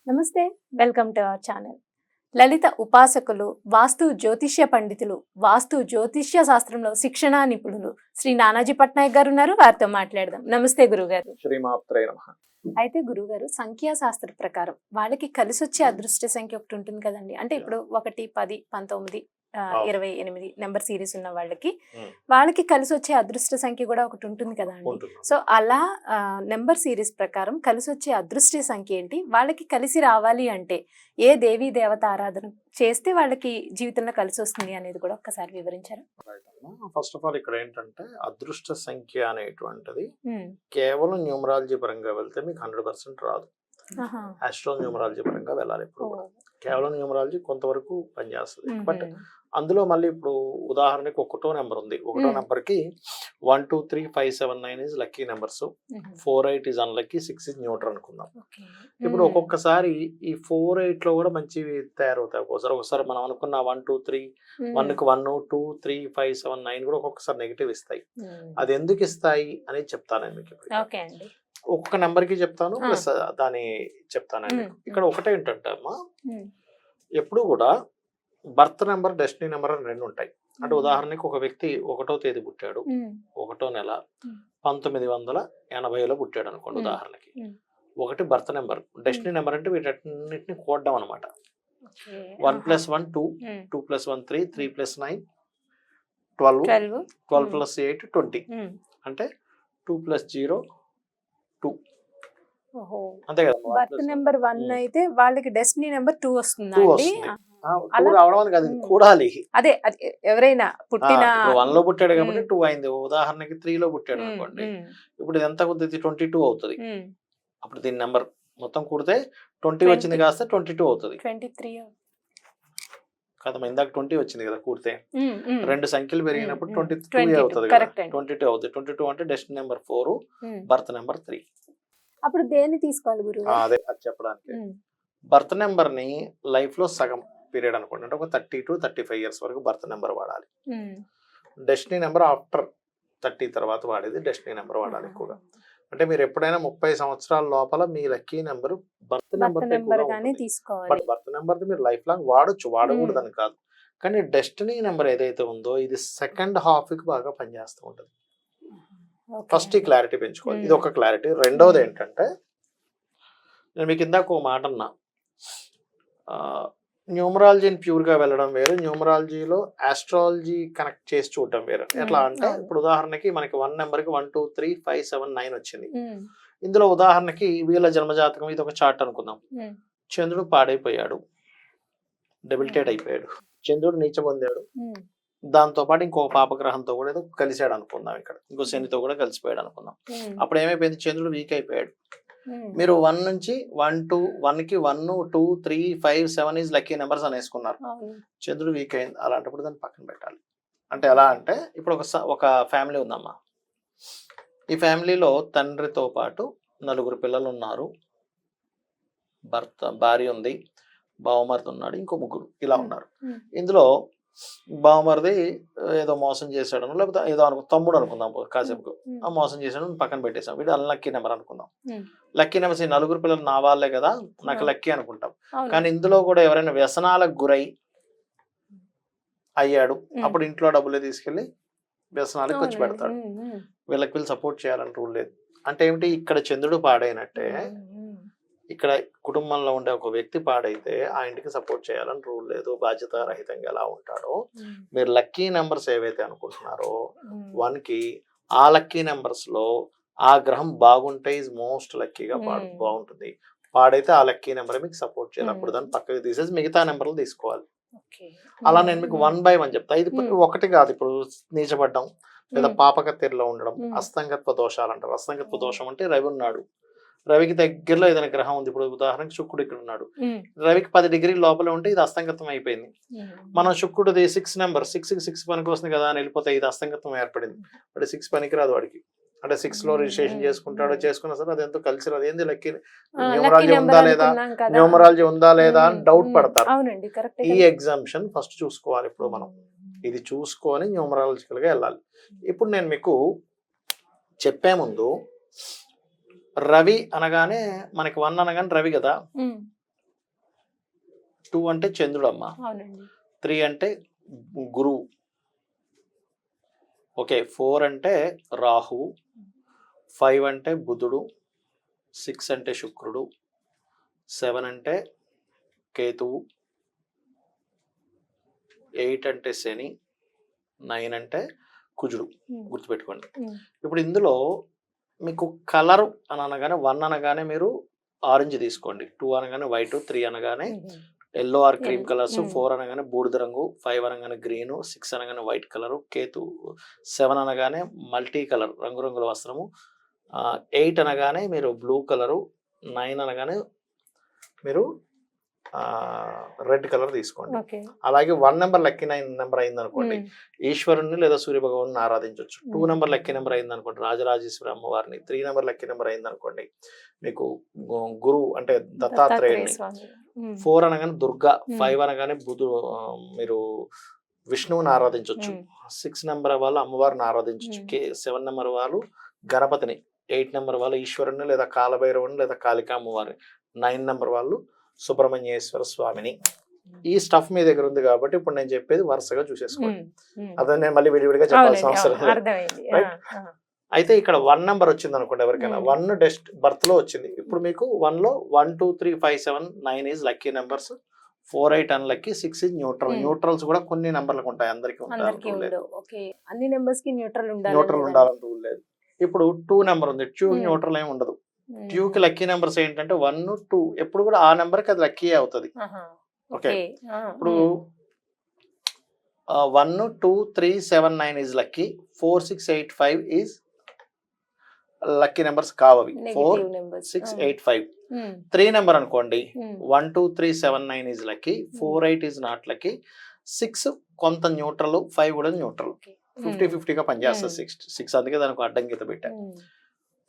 నమస్తే, welcome to our channel. లలిత ఉపాసకులు, వాస్తు జ్యోతిష్య పండితులు, వాస్తు జ్యోతిష్య శాస్త్రంలో శిక్షణా నిపుణులు శ్రీ నానాజీ పట్నాయక్ గారు ఉన్నారు. వారితో మాట్లాడదాం. నమస్తే గురుగారు. శ్రీమాత్రే నమః. అయితే గురుగారు, సంఖ్యాశాస్త్ర ప్రకారం వాళ్ళకి కలిసి వచ్చే అదృష్ట సంఖ్య ఒకటి ఉంటుంది కదండి. అంటే ఇప్పుడు 1, 10, 19, 28 నెంబర్ సిరీస్ ఉన్న వాళ్ళకి కలిసి వచ్చే అదృష్ట సంఖ్య కూడా ఒకటి ఉంటుంది కదా అండి. సో అలా నెంబర్ సిరీస్ ప్రకారం కలిసి వచ్చే అదృష్ట సంఖ్య ఏంటి, వాళ్ళకి కలిసి రావాలి అంటే ఏ దేవీ దేవత ఆరాధన చేస్తే వాళ్ళకి జీవితంలో కలిసి వస్తుంది అనేది కూడా ఒక్కసారి వివరించారా? ఫస్ట్ ఆఫ్ ఆల్ ఇక్కడ ఏంటంటే అదృష్ట సంఖ్య అనేటువంటిది కేవలం న్యూమరాలజీ పరంగా వెళ్తే మీకు 100% రాదు. ఆస్ట్రో న్యూమరాలజీ పరంగా వెళ్ళాలి. ఇప్పుడు కేవలం న్యూమరాలజీ కొంతవరకు పనిచేస్తుంది. బట్ అందులో మళ్ళీ ఇప్పుడు ఉదాహరణకి ఒకటో నెంబర్ ఉంది. ఒకటో నెంబర్ కి 1, 2, 3, 5, 7, 9 is lucky numbers. 4, 8 is unlucky, 6 is neutral అనుకుందాం. ఇప్పుడు ఒక్కొక్కసారి ఈ 4, 8 లో కూడా మంచివి తయారవుతాయి. ఒకసారి మనం అనుకున్న 1, 2, 3 1 కి 1, 2, 3, 5, 7, 9 కూడా ఒక్కొక్కసారి నెగిటివ్ ఇస్తాయి. అది ఎందుకు ఇస్తాయి అనేది చెప్తాను మీకు. ఒక్కొక్క నెంబర్ కి చెప్తాను, ప్లస్ దాని చెప్తాను. ఇక్కడ ఒకటే ఏంటంటే అమ్మా, ఎప్పుడు కూడా బర్త్ నెంబర్, డెస్టినీ నెంబర్ అని 2 ఉంటాయి. అంటే ఉదాహరణకి ఒక వ్యక్తి 1వ తేదీ పుట్టాడు, 1వ నెల 1980లో పుట్టాడు అనుకోండి ఉదాహరణకి. 1 బర్త్ నెంబర్, డెస్టినీ నెంబర్ అంటే వీటన్నిటిని కూడడం అనమాట. 1 + 1 2, 2 + 1 3, 3 + 9 12, 12 + 8 20. అంటే 2 + 0 2. అంతే కదా. బర్త్ నెంబర్ 1 అయితే వాళ్ళకి డెస్టినీ నెంబర్ 2 వస్తుంది. రావడం అని కాదు, కూడాలి. అదే ఎవరైనా పుట్టిన 1 లో పుట్టాడు కాబట్టి 2 అయింది. ఉదాహరణకి 3 లో పుట్టాడు అనుకోండి, ఇప్పుడు ఇది ఎంత అవుతుంది? 22 అవుతుంది. అప్పుడు దీని నెంబర్ మొత్తం కూడితే 20 వచ్చింది కాస్త 22 అవుతుంది. 23 కదా, ఇందాక 20 వచ్చింది కదా కూడితే. 2 సంఖ్యలు పెరిగినప్పుడు 22 అవుతుంది కదా, 22 అవుతుంది. 22 అంటే డెస్టినీ నెంబర్ 4, బర్త్ నెంబర్ 3. అప్పుడు దేన్ని తీసుకోవాలి గురువు? అదే అది చెప్పడానికి. బర్త్ నెంబర్ ని లైఫ్ లో సగం పీరియడ్ అనుకోండి, అంటే ఒక 30 to 35 ఇయర్స్ వరకు బర్త్ నెంబర్ వాడాలి. డెస్టినీ నెంబర్ ఆఫ్టర్ 30 తర్వాత వాడేది డెస్టినీ నెంబర్ వాడాలి ఎక్కువగా. అంటే మీరు ఎప్పుడైనా 30 సంవత్సరాల లోపల మీ లక్కీ నెంబర్ బర్త్ నెంబర్ తీసుకోవాలి. బట్ బర్త్ నెంబర్ మీరు లైఫ్ లాంగ్ వాడొచ్చు, వాడకూడదని కాదు. కానీ డెస్టినీ నెంబర్ ఏదైతే ఉందో ఇది సెకండ్ హాఫ్ కి బాగా పనిచేస్తూ ఉంటుంది. ఫస్ట్ ఈ క్లారిటీ పెంచుకోవాలి, ఇది ఒక క్లారిటీ. రెండోది ఏంటంటే, నేను మీకు ఇందాక ఒక మాట అన్నా, న్యూమరాలజీని ప్యూర్గా వెళ్ళడం వేరు, న్యూమరాలజీలో ఆస్ట్రాలజీ కనెక్ట్ చేసి చూడడం వేరు. ఎట్లా అంటే, ఇప్పుడు ఉదాహరణకి మనకి 1 నెంబర్కి 1, 2, 3, 5, 7, 9 వచ్చింది. ఇందులో ఉదాహరణకి వీళ్ళ జన్మజాతకం ఇది ఒక చార్ట్ అనుకుందాం. చంద్రుడు పాడైపోయాడు, డెబిలిటేట్ అయిపోయాడు, చంద్రుడు నీచ పొందాడు. దాంతో పాటు ఇంకొక పాపగ్రహంతో కూడా ఏదో కలిసాడు అనుకుందాం. ఇక్కడ ఇంకో శనితో కూడా కలిసిపోయాడు అనుకుందాం. అప్పుడు ఏమైపోయింది? చంద్రుడు వీక్ అయిపోయాడు. మీరు 1 నుంచి 1 to 1 కి 1, 2, 3, 5, 7 ఈజ్ లక్కీ నెంబర్స్ అని వేసుకున్నారు. చంద్రుడు వీక్ అయింది, అలాంటప్పుడు దాన్ని పక్కన పెట్టాలి. అంటే ఎలా అంటే, ఇప్పుడు ఒక ఫ్యామిలీ ఉందమ్మా. ఈ ఫ్యామిలీలో తండ్రితో పాటు 4 పిల్లలు ఉన్నారు, భార్య ఉంది, బావమరిది ఉన్నాడు, ఇంకో 3 ఇలా ఉన్నారు. ఇందులో బావమరిది ఏదో మోసం చేశాడు, లేకపోతే ఏదో తమ్ముడు అనుకుందాం కాసేపు, ఆ మోసం చేశాడు పక్కన పెట్టేసాం. వీడు అన్లక్కీ నెంబర్ అనుకుందాం. లక్కీ నెంబర్స్ ఈ 4 పిల్లలు నా వాళ్ళే కదా, నాకు లక్కీ అనుకుంటాం. కానీ ఇందులో కూడా ఎవరైనా వ్యసనాలకు గురై అయ్యాడు, అప్పుడు ఇంట్లో డబ్బులే తీసుకెళ్లి వ్యసనాలకు ఖర్చు పెడతాడు. వీళ్ళకి సపోర్ట్ చేయాలని రూల్ లేదు. అంటే ఏమిటి? ఇక్కడ చంద్రుడు పాడైనట్టే ఇక్కడ కుటుంబంలో ఉండే ఒక వ్యక్తి పాడైతే ఆ ఇంటికి సపోర్ట్ చేయాలని రూల్ లేదు. బాధ్యత రహితంగా ఎలా ఉంటాడో, మీరు లక్కీ నెంబర్స్ ఏవైతే అనుకుంటున్నారో 1 కి, ఆ లక్కీ నెంబర్స్ లో ఆ గ్రహం బాగుంటే ఈజ్ మోస్ట్ లక్కీగా బాగుంటుంది. పాడైతే ఆ లక్కీ నెంబర్ మీకు సపోర్ట్ చేయాలి. అప్పుడు దాన్ని పక్కకి తీసేసి మిగతా నెంబర్లు తీసుకోవాలి. అలా నేను మీకు 1 by 1 చెప్తా. ఇది ఒకటి కాదు. ఇప్పుడు నీచబడ్డం లేదా పాపకత్తెరలో ఉండడం, అస్తంగత్వ దోషాలు అంటారు. అస్తంగత్వ దోషం అంటే రవి ఉన్నాడు, రవికి దగ్గరలో ఏదైనా గ్రహం ఉంది. ఇప్పుడు ఉదాహరణకి శుక్రుడు ఇక్కడ ఉన్నాడు, రవికి 10 డిగ్రీల లోపల ఉంటే ఇది అస్తంగత్వం అయిపోయింది. మనం శుక్రుడిది 6 నెంబర్, 6 పనికి వస్తుంది కదా అని వెళ్ళిపోతే ఇది అస్తంగత్వం ఏర్పడింది. అంటే 6 పనికి రాదు వాడికి. అంటే 6 లో రిజిస్ట్రేషన్ చేసుకుంటాడో చేసుకున్నా సరే అదెంతో కలిసి రాదు. ఏంది లక్కీ న్యూమరాలజీ ఉందా లేదా అని డౌట్ పడతారు. ఈ ఎగ్జామ్షన్ ఫస్ట్ చూసుకోవాలి. ఇప్పుడు మనం ఇది చూసుకొని న్యూమరాలజికల్ గా వెళ్ళాలి. ఇప్పుడు నేను మీకు చెప్పే ముందు, రవి అనగానే మనకి 1 అనగానే రవి కదా, 2 అంటే చంద్రుడు అమ్మ, అవునండి. 3 అంటే గురువు, ఓకే, 4 అంటే రాహువు, 5 అంటే బుధుడు, 6 అంటే శుక్రుడు, 7 అంటే కేతువు, 8 అంటే శని, 9 అంటే కుజుడు. గుర్తుపెట్టుకోండి. ఇప్పుడు ఇందులో మీకు కలర్ అని అనగానే 1 అనగానే మీరు ఆరెంజ్ తీసుకోండి, 2 అనగానే వైట్, 3 అనగానే ఎల్లో ఆర్ క్రీమ్ కలర్స్, 4 అనగానే బూడిద రంగు, 5 అనగానే గ్రీన్, 6 అనగానే వైట్ కలర్, కేతు 7 అనగానే మల్టీ కలర్ రంగురంగుల వస్త్రము, 8 అనగానే మీరు బ్లూ కలరు, 9 అనగానే మీరు రెడ్ కలర్ తీసుకోండి. అలాగే 1 నెంబర్ లక్కీ 9 నెంబర్ అయింది అనుకోండి, ఈశ్వరుని లేదా సూర్య భగవాన్ని ఆరాధించవచ్చు. 2 నెంబర్ లక్కీ నెంబర్ అయింది అనుకోండి, రాజరాజేశ్వరి అమ్మవారిని. 3 నెంబర్ లక్కీ నెంబర్ అయింది అనుకోండి, మీకు గురువు అంటే దత్తాత్రేయుని. 4 అనగానే దుర్గా, 5 అనగానే మీరు విష్ణువుని ఆరాధించవచ్చు. 6 నెంబర్ వాళ్ళు అమ్మవారిని ఆరాధించవచ్చు. 7 నెంబర్ వాళ్ళు గణపతిని, 8 నెంబర్ వాళ్ళు ఈశ్వరుని లేదా కాలభైరవుని లేదా కాళికా అమ్మవారిని, 9 నెంబర్ వాళ్ళు సుబ్రహ్మణ్యేశ్వర స్వామిని. ఈ స్టఫ్ మీ దగ్గర ఉంది కాబట్టి ఇప్పుడు నేను చెప్పేది వరుసగా చూసేసుకోండి. అదే నేను మళ్ళీ విడివిడిగా చెప్పాల్సిన అవసరం లేదు. అయితే ఇక్కడ 1 నెంబర్ వచ్చింది అనుకోండి, ఎవరికైనా 1 డెస్ట్ బర్త్ లో వచ్చింది. ఇప్పుడు మీకు 1 లో 1 2 3 5 7 9 is lucky numbers, 4 8 unlucky, 6 is neutral. Neutrals కూడా కొన్ని నెంబర్లకు ఉంటాయి, అందరికీ ఉంటాయి. అన్ని నెంబర్స్ కి న్యూట్రల్ ఉండాలని రూల్ లేదు. ఇప్పుడు 2 నెంబర్ ఉంది, 2 న్యూట్రల్ ఏమి ఉండదు. 2 కి లక్కీ నెంబర్స్ ఏంటంటే 1 2, ఎప్పుడు కూడా ఆ నెంబర్ కి అది లక్కీ అవుతుంది. ఓకే, ఇప్పుడు 1 2 3 7 9 is lucky, 4 6 8 5 is lucky numbers కావవి. 4 6 8 5. 3 నెంబర్ అనుకోండి, 1 2 3 7 9 is lucky, 4 8 is not lucky, 6 కొంత న్యూట్రల్, 5 కూడా న్యూట్రల్. 50-50 గా పనిచేస్తుంది 6. అందుకే దానికి అడ్డం గీత పెట్టా.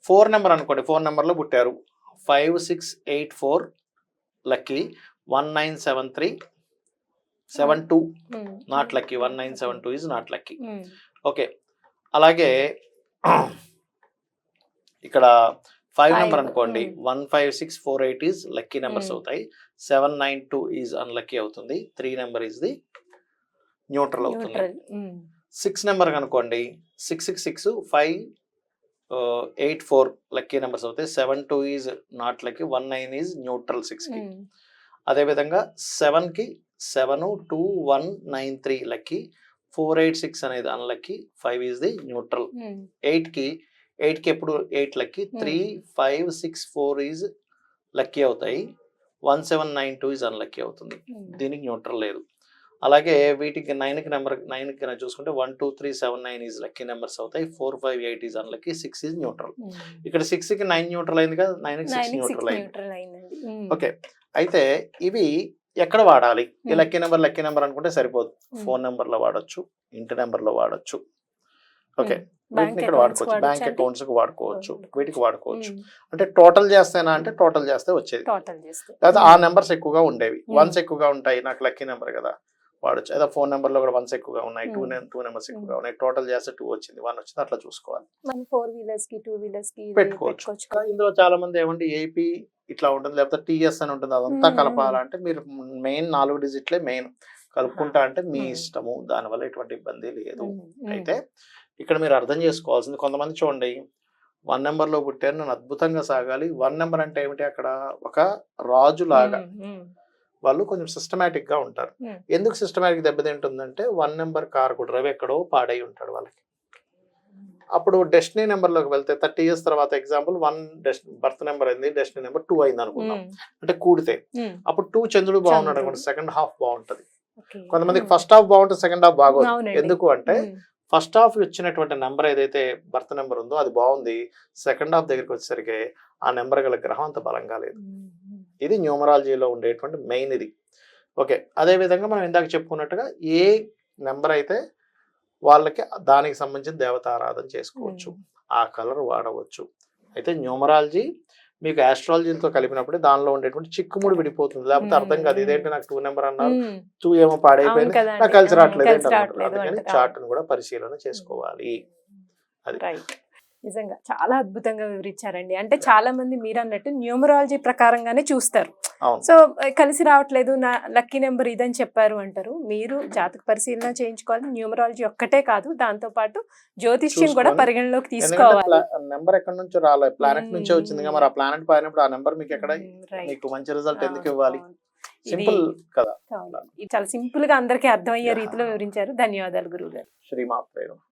4 నెంబర్ అనుకోండి, 4 నెంబర్లో పుట్టారు, 5 6 8 4 lucky, 1 9 7 3 7 2 not lucky, 1 9 7 2 is not lucky. Okay, అలాగే ఇక్కడ 5 నెంబర్ అనుకోండి, 1 5 6 4 8 ఈజ్ లక్కీ నెంబర్స్ అవుతాయి, 7 9 2 ఈజ్ అన్లక్కీ అవుతుంది, 3 నెంబర్ ఈజ్ ది న్యూట్రల్ అవుతుంది. 6 నెంబర్ అనుకోండి, 6 6 6 5 8 4 లక్కీ నెంబర్స్ అవుతాయి, 7 2 is not lucky, 1 9 is neutral 6 కి. అదేవిధంగా 7 కి 7 2 1 9 3 లక్కీ, 4 8 6 అనేది అన్లక్కీ, 5 ఈజ్ ది న్యూట్రల్. 8 కి ఎప్పుడు 8 లక్కీ, 3 5 6 4 ఈజ్ లక్కీ అవుతాయి, 1 7 9 2 ఈజ్ అన్లక్కీ అవుతుంది, దీనికి న్యూట్రల్ లేదు. అలాగే వీటికి 9 కి చూసుకుంటే 1 2 3 7 9 ఈజ్ లక్కీ నెంబర్స్ అవుతాయి, 4 5 8 ఈజ్ అన్లక్కీ, 6 ఈజ్ న్యూట్రల్. ఇక్కడ 6 కి 9 న్యూట్రల్ అయింది కదా, 9 కి 6 న్యూట్రల్ అయింది. ఓకే, అయితే ఇవి ఎక్కడ వాడాలి? ఈ లక్కీ నెంబర్ అనుకుంటే సరిపోదు. ఫోన్ నెంబర్ లో వాడచ్చు, ఇంటి నెంబర్ లో వాడచ్చు. ఓకే, వీటిని ఇక్కడ వాడుకోవచ్చు, బ్యాంక్ అకౌంట్స్ కి వాడుకోవచ్చు, వీటికి వాడుకోవచ్చు. అంటే టోటల్ చేస్తేనా అంటే టోటల్ చేస్తే వచ్చేది, లేదా ఆ నెంబర్స్ ఎక్కువగా ఉండేవి, 1s ఎక్కువగా ఉంటాయి, నాకు లక్కీ నెంబర్ కదా వాడచ్చు. అదే ఫోన్ నెంబర్ లో కూడా 1s ఎక్కువగా ఉన్నాయి, 2 నెంబర్స్ ఎక్కువగా ఉన్నాయి, టోటల్ చేస్తే 2 వచ్చింది, 1 వచ్చింది, అట్లా చూసుకోవాలి. 4 వీలర్స్ కి 2 వీలర్స్ కి పెట్టుకోవచ్చు. ఇందులో చాలా మంది ఏమంటే ఏపీ ఇట్లా ఉంటుంది, లేకపోతే టీఎస్ అని ఉంటుంది, అదంతా కలపాలంటే మీరు మెయిన్ 4 డిజిట్లే మెయిన్ కలుపుకుంటా అంటే మీ ఇష్టము, దానివల్ల ఎటువంటి ఇబ్బంది లేదు. అయితే ఇక్కడ మీరు అర్థం చేసుకోవాల్సింది, కొంతమంది చూడండి 1 నెంబర్ లో పుట్టారు, నేను అద్భుతంగా సాగాలి. 1 నెంబర్ అంటే ఏమిటి? అక్కడ ఒక రాజు లాగా వాళ్ళు కొంచెం సిస్టమేటిక్ గా ఉంటారు. ఎందుకు సిస్టమేటిక్ దెబ్బతింటుందంటే 1 నెంబర్ కారకుడు రవి ఎక్కడో పాడై ఉంటాడు వాళ్ళకి. అప్పుడు డెస్టినీ నెంబర్ లోకి వెళ్తే 30 years తర్వాత ఎగ్జాంపుల్ 1 బర్త్ నెంబర్ అయింది, డెస్టినీ నెంబర్ 2 అయింది అనుకుందాం, అంటే కూడితే అప్పుడు 2 చంద్రుడు బాగున్నాడు అనుకోండి, సెకండ్ హాఫ్ బాగుంటది. కొంతమందికి ఫస్ట్ హాఫ్ బాగుంటుంది, సెకండ్ హాఫ్ బాగోదు. ఎందుకు అంటే ఫస్ట్ హాఫ్ వచ్చినటువంటి నెంబర్ ఏదైతే బర్త్ నెంబర్ ఉందో అది బాగుంది, సెకండ్ హాఫ్ దగ్గరికి వచ్చేసరికి ఆ నెంబర్ గల గ్రహం అంత బలంగా లేదు. ఇది న్యూమరాలజీలో ఉండేటువంటి మెయిన్ ఇది. ఓకే, అదే విధంగా మనం ఇందాక చెప్పుకున్నట్టుగా ఏ నెంబర్ అయితే వాళ్ళకి దానికి సంబంధించిన దేవత ఆరాధన చేసుకోవచ్చు, ఆ కలర్ వాడవచ్చు. అయితే న్యూమరాలజీ మీకు ఆస్ట్రాలజీతో కలిపినప్పుడు దానిలో ఉండేటువంటి చిక్కుముడి విడిపోతుంది, లేకపోతే అర్థం కాదు, ఇదేంటి నాకు 2 నెంబర్ అన్నారు, 2 ఏమో పాడైపోయింది, నాకు కలిసి రావట్లేదు. అందుకని చార్ట్ ను కూడా పరిశీలన చేసుకోవాలి. అది నిజంగా చాలా అద్భుతంగా వివరించారండి. అంటే చాలా మంది మీరు అన్నట్టు న్యూమరాలజీ ప్రకారంగానే చూస్తారు. అవును. సో కలిసి రావట్లేదు, నా లక్కీ నెంబర్ ఇదని చెప్పారు అంటారు. మీరు జాతక పరిశీలన చేయించుకోవాలి, న్యూమరాలజీ ఒక్కటే కాదు, దాంతో పాటు జ్యోతిష్యం కూడా చూసుకొని, పరిగణలోకి ఎందుకంటే తీసుకోవాలి. నెంబర్ ఎక్కడి నుంచో రాలే, ప్లానెట్ నుంచే వచ్చింది కదా, మరి ఆ ప్లానెట్ పారినప్పుడు ఆ నెంబర్ మీకు ఎక్కడ, Right. మీకు మంచి రిజల్ట్ ఎందుకు అవును, ఇవ్వాలి? అవును. సింపుల్ కదా. ఇది చాలా సింపుల్ గా అందరికీ అర్థమయ్యే రీతిలో వివరించారు. ధన్యవాదాలు గురువు గారు. శ్రీమాత్రేయం.